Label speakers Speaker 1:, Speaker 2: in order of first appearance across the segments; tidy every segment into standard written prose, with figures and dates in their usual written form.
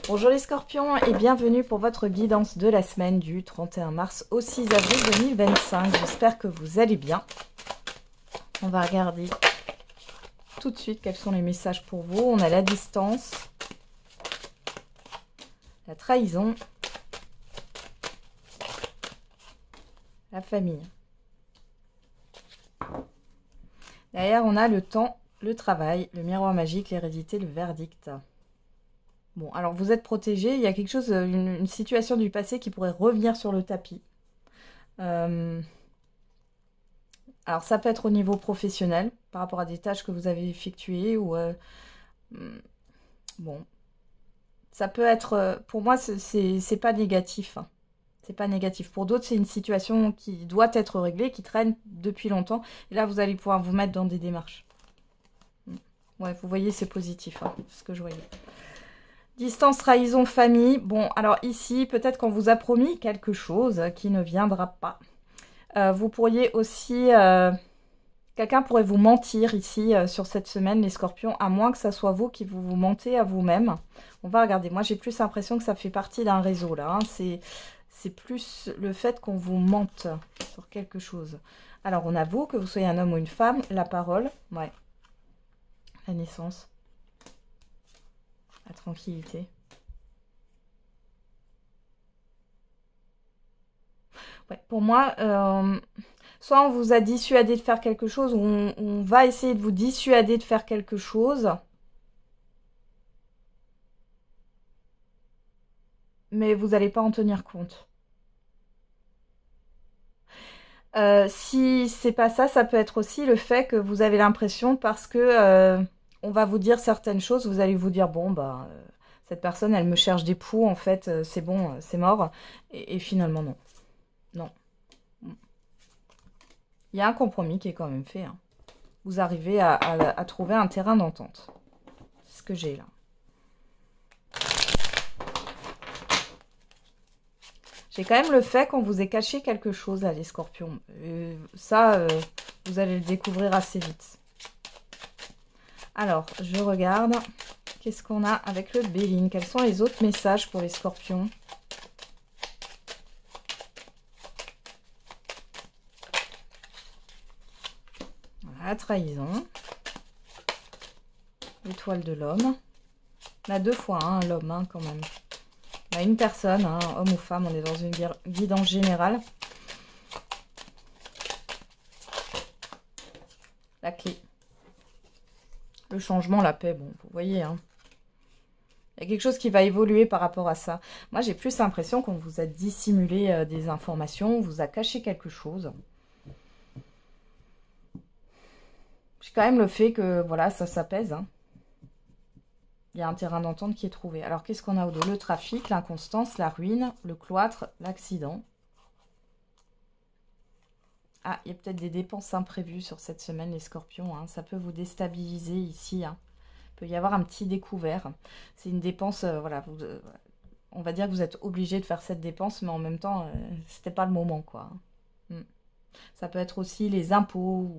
Speaker 1: Bonjour les scorpions et bienvenue pour votre guidance de la semaine du 31 mars au 6 avril 2025. J'espère que vous allez bien. On va regarder tout de suite quels sont les messages pour vous. On a la distance, la trahison, la famille. Derrière, on a le temps, le travail, le miroir magique, l'hérédité, le verdict. Bon, alors vous êtes protégé. Il y a quelque chose, une situation du passé qui pourrait revenir sur le tapis. Alors ça peut être au niveau professionnel, par rapport à des tâches que vous avez effectuées ou... bon, ça peut être... pour moi, c'est pas négatif. Hein. C'est pas négatif. Pour d'autres, c'est une situation qui doit être réglée, qui traîne depuis longtemps. Et là, vous allez pouvoir vous mettre dans des démarches. Ouais, vous voyez, c'est positif, hein, ce que je voyais. Distance, trahison, famille. Bon, alors ici, peut-être qu'on vous a promis quelque chose qui ne viendra pas. Vous pourriez aussi... quelqu'un pourrait vous mentir ici sur cette semaine, les scorpions, à moins que ça soit vous qui vous mentez à vous-même. On va regarder. Moi, j'ai plus l'impression que ça fait partie d'un réseau, là. Hein. C'est plus le fait qu'on vous mente sur quelque chose. Alors, on a vous, que vous soyez un homme ou une femme, la parole, ouais. La naissance. La tranquillité. Ouais, pour moi, soit on vous a dissuadé de faire quelque chose, ou on va essayer de vous dissuader de faire quelque chose. Mais vous n'allez pas en tenir compte. Si c'est pas ça, ça peut être aussi le fait que vous avez l'impression, parce que on va vous dire certaines choses, vous allez vous dire, bon, bah, cette personne, elle me cherche des poux, en fait, c'est bon, c'est mort. Et finalement, non. Non. Il y a un compromis qui est quand même fait. Hein. Vous arrivez à trouver un terrain d'entente. C'est ce que j'ai là. J'ai quand même le fait qu'on vous ait caché quelque chose, là, les scorpions. Ça, vous allez le découvrir assez vite. Alors, je regarde. Qu'est-ce qu'on a avec le Béline? Quels sont les autres messages pour les scorpions? La trahison. L'étoile de l'homme. On a deux fois hein, l'homme, hein, quand même. On a une personne, hein, homme ou femme, on est dans une guidance générale. La clé. Le changement, la paix, bon, vous voyez, hein. Il y a quelque chose qui va évoluer par rapport à ça. Moi, j'ai plus l'impression qu'on vous a dissimulé des informations, on vous a caché quelque chose. J'ai quand même le fait que, voilà, ça s'apaise. Hein. Il y a un terrain d'entente qui est trouvé. Alors, qu'est-ce qu'on a au dos? Le trafic, l'inconstance, la ruine, le cloître, l'accident. Ah, il y a peut-être des dépenses imprévues sur cette semaine, les scorpions. Hein. Ça peut vous déstabiliser ici. Hein. Il peut y avoir un petit découvert. C'est une dépense, voilà, on va dire que vous êtes obligé de faire cette dépense, mais en même temps, c'était pas le moment, quoi. Ça peut être aussi les impôts,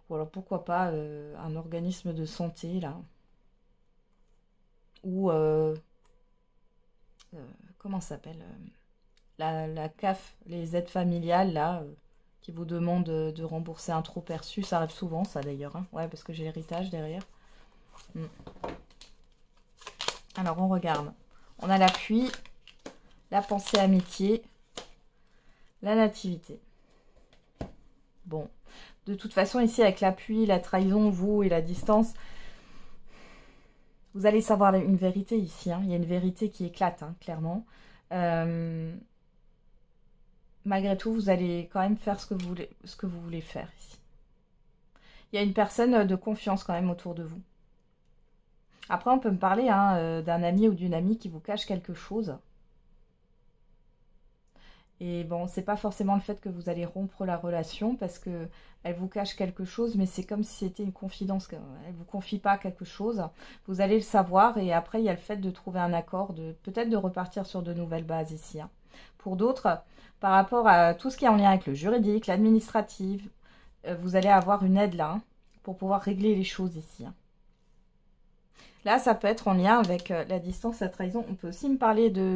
Speaker 1: ou alors pourquoi pas un organisme de santé, là. Ou, comment ça s'appelle la CAF, les aides familiales, là, qui vous demandent de rembourser un trop perçu. Ça arrive souvent, ça, d'ailleurs. Hein. Ouais, parce que j'ai l'héritage derrière. Alors, on regarde. On a l'appui, la pensée amitié, la nativité. Bon. De toute façon, ici, avec l'appui, la trahison, vous et la distance, vous allez savoir une vérité ici. Hein. Il y a une vérité qui éclate, hein, clairement. Malgré tout, vous allez quand même faire ce que vous voulez faire ici. Il y a une personne de confiance quand même autour de vous. Après, on peut me parler hein, d'un ami ou d'une amie qui vous cache quelque chose. Et bon, c'est pas forcément le fait que vous allez rompre la relation parce que elle vous cache quelque chose, mais c'est comme si c'était une confidence. Elle vous confie pas quelque chose. Vous allez le savoir et après, il y a le fait de trouver un accord, peut-être de repartir sur de nouvelles bases ici. Hein. Pour d'autres, par rapport à tout ce qui est en lien avec le juridique, l'administratif, vous allez avoir une aide là hein, pour pouvoir régler les choses ici. Hein. Là, ça peut être en lien avec la distance, la trahison. On peut aussi me parler de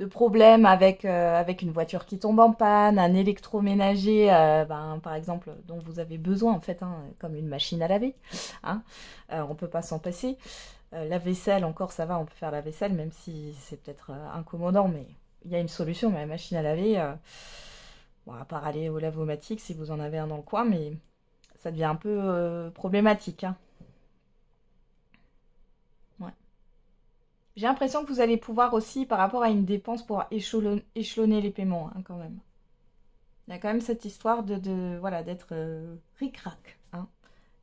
Speaker 1: problèmes avec, avec une voiture qui tombe en panne, un électroménager, par exemple, dont vous avez besoin, en fait, hein, comme une machine à laver. Hein. On ne peut pas s'en passer. La vaisselle, encore, ça va, on peut faire la vaisselle, même si c'est peut-être incommodant, mais il y a une solution. Mais la machine à laver, bon, à part aller au lavomatique, si vous en avez un dans le coin, mais ça devient un peu problématique, hein. J'ai l'impression que vous allez pouvoir aussi, par rapport à une dépense, pouvoir échelonner les paiements, hein, quand même. Il y a quand même cette histoire voilà, d'être ric-rac. Hein.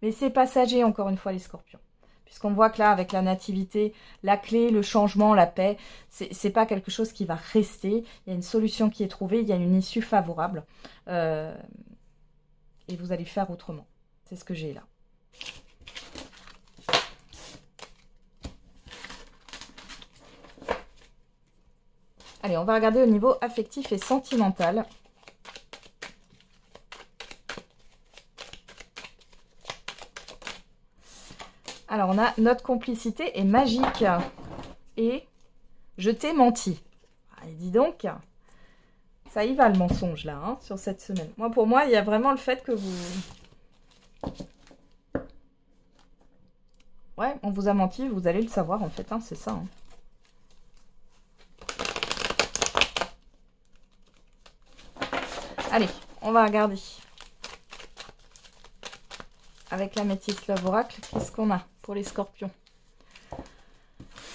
Speaker 1: Mais c'est passager, encore une fois, les scorpions. Puisqu'on voit que là, avec la nativité, la clé, le changement, la paix, c'est pas quelque chose qui va rester. Il y a une solution qui est trouvée, il y a une issue favorable. Et vous allez faire autrement. C'est ce que j'ai là. Allez, on va regarder au niveau affectif et sentimental. Alors, on a notre complicité est magique et je t'ai menti. Allez, dis donc, ça y va le mensonge là, hein, sur cette semaine. Moi, pour moi, il y a vraiment le fait que vous... Ouais, on vous a menti, vous allez le savoir en fait, hein, c'est ça. Hein. Allez, on va regarder. Avec la métisse Love Oracle, qu'est-ce qu'on a pour les scorpions?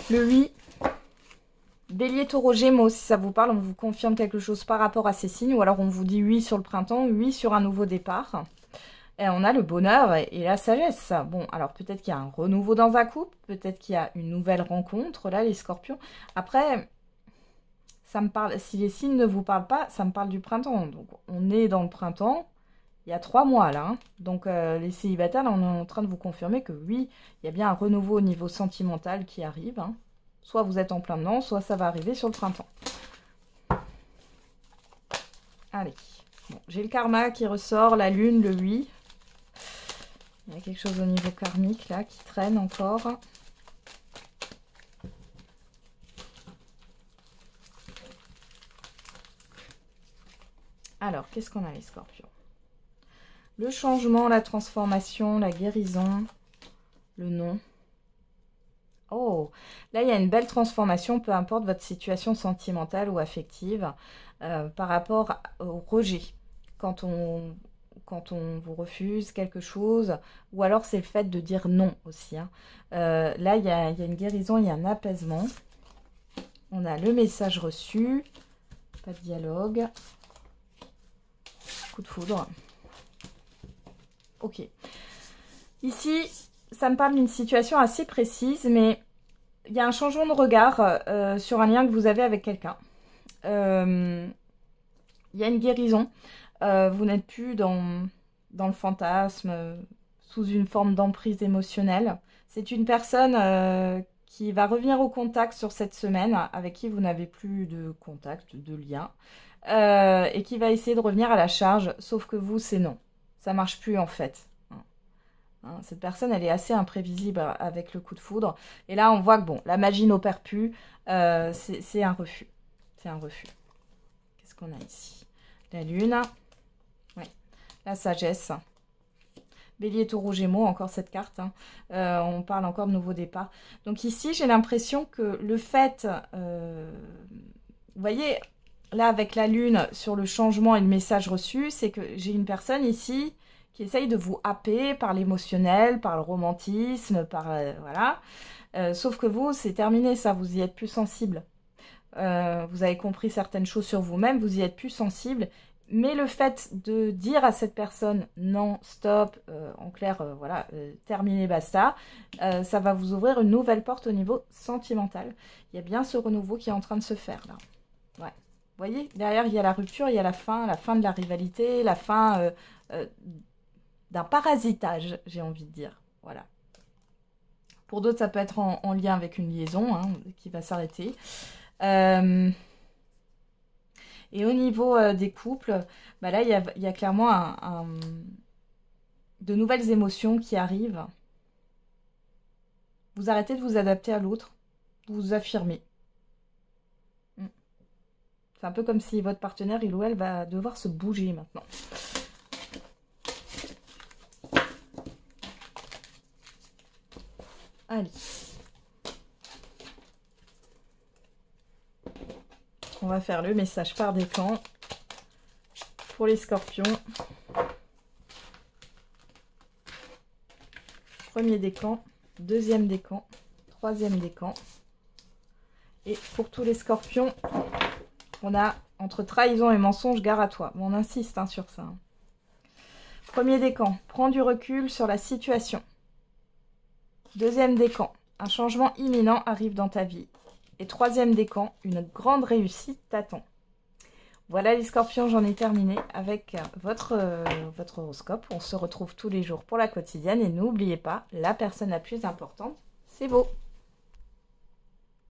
Speaker 1: Le 8. Bélier, taureau, gémeaux, si ça vous parle, on vous confirme quelque chose par rapport à ces signes. Ou alors on vous dit oui sur le printemps, oui sur un nouveau départ. Et on a le bonheur et la sagesse. Bon, alors peut-être qu'il y a un renouveau dans un couple. Peut-être qu'il y a une nouvelle rencontre, là, les scorpions. Après... ça me parle, si les signes ne vous parlent pas, ça me parle du printemps. Donc, on est dans le printemps, il y a 3 mois là. Hein. Donc, les célibataires, là, on est en train de vous confirmer que oui, il y a bien un renouveau au niveau sentimental qui arrive. Hein. Soit vous êtes en plein dedans, soit ça va arriver sur le printemps. Allez. Bon, j'ai le karma qui ressort, la lune, le 8. Il y a quelque chose au niveau karmique là qui traîne encore. Alors, qu'est-ce qu'on a les scorpions? Le changement, la transformation, la guérison, le non. Oh, là, il y a une belle transformation, peu importe votre situation sentimentale ou affective, par rapport au rejet. Quand on vous refuse quelque chose, ou alors c'est le fait de dire non aussi. Hein. Là, il y a une guérison, il y a un apaisement. On a le message reçu, pas de dialogue. Coup de foudre. Ok. Ici, ça me parle d'une situation assez précise, mais il y a un changement de regard sur un lien que vous avez avec quelqu'un. Il y a une guérison. Vous n'êtes plus dans le fantasme, sous une forme d'emprise émotionnelle. C'est une personne qui va revenir au contact sur cette semaine, avec qui vous n'avez plus de contact, de lien. Et qui va essayer de revenir à la charge, sauf que vous, c'est non. Ça marche plus en fait. Hein, cette personne, elle est assez imprévisible avec le coup de foudre. Et là, on voit que bon, la magie n'opère plus. C'est un refus. C'est un refus. Qu'est-ce qu'on a ici? La lune. Oui. La sagesse. Bélier, taureau, gémeaux, encore cette carte. Hein. On parle encore de nouveau départ. Donc ici, j'ai l'impression que le fait... vous voyez... Là, avec la lune, sur le changement et le message reçu, c'est que j'ai une personne ici qui essaye de vous happer par l'émotionnel, par le romantisme, par... voilà. Sauf que vous, c'est terminé ça, vous y êtes plus sensible. Vous avez compris certaines choses sur vous-même, vous y êtes plus sensible. Mais le fait de dire à cette personne « non, stop », en clair, voilà, terminé, basta, ça va vous ouvrir une nouvelle porte au niveau sentimental. Il y a bien ce renouveau qui est en train de se faire, là. Ouais. Vous voyez, derrière, il y a la rupture, il y a la fin de la rivalité, la fin d'un parasitage, j'ai envie de dire. Voilà. Pour d'autres, ça peut être en lien avec une liaison hein, qui va s'arrêter. Et au niveau des couples, bah là, il y a clairement de nouvelles émotions qui arrivent. Vous arrêtez de vous adapter à l'autre. Vous vous affirmez. C'est un peu comme si votre partenaire, il ou elle, va devoir se bouger maintenant. Allez. On va faire le message par décan pour les scorpions. Premier décan, deuxième décan, troisième décan. Et pour tous les scorpions, on a entre trahison et mensonge, gare à toi. Bon, on insiste sur ça. Premier décan, prends du recul sur la situation. Deuxième décan, un changement imminent arrive dans ta vie. Et troisième décan, une grande réussite t'attend. Voilà les scorpions, j'en ai terminé avec votre horoscope. On se retrouve tous les jours pour la quotidienne. Et n'oubliez pas, la personne la plus importante, c'est vous.